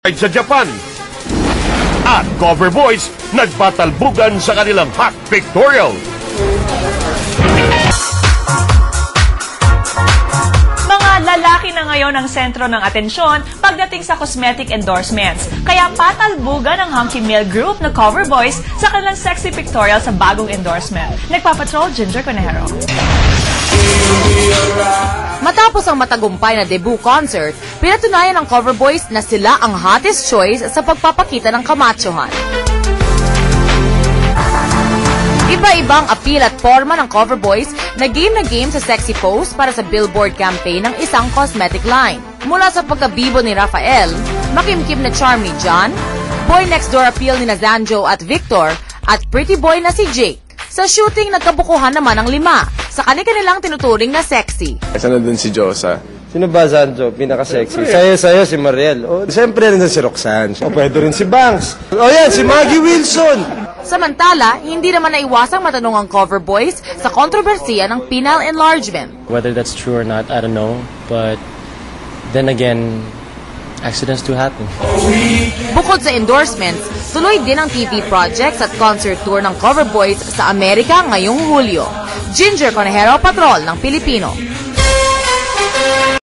sa Japan. At Cover Boys nagpatalbugan sa kanilang hot pictorial. Mga lalaki na ngayon ang sentro ng atensyon pagdating sa cosmetic endorsements. Kaya patalbugan ang hunky male group na Cover Boys sa kanilang sexy pictorial sa bagong endorsement. Nagpapatrol Ginger Conejero. Matapos ang matagumpay na debut concert, pinatunayan ng Cover Boys na sila ang hottest choice sa pagpapakita ng kamachohan. Iba-ibang appeal at forma ng Cover Boys na game sa sexy pose para sa billboard campaign ng isang cosmetic line. Mula sa pagkabibo ni Rafael, makimkim na charm ni John, boy next door appeal ni Zanjo at Victor, at pretty boy na si Jake. Sa shooting, nagkabukuhan naman ang 5 sa kanilang tinuturing na sexy. Sana dun si Josa. Sino ba, Zanjo? Pinaka-sexy. Sa'yo, si Mariel. O, siyempre rin si Roxanne. O, pwede rin si Banks. O, yan, si Maggie Wilson. Samantala, hindi naman naiwasang matanong ang Cover Boys sa kontrobersiya ng penile enlargement. Whether that's true or not, I don't know. But then again, accidents do happen. Bukod sa endorsements, tuloy din ang TV projects at concert tour ng Cover Boys sa Amerika ngayong Hulyo. Ginger Conejero, Patrol ng Pilipino.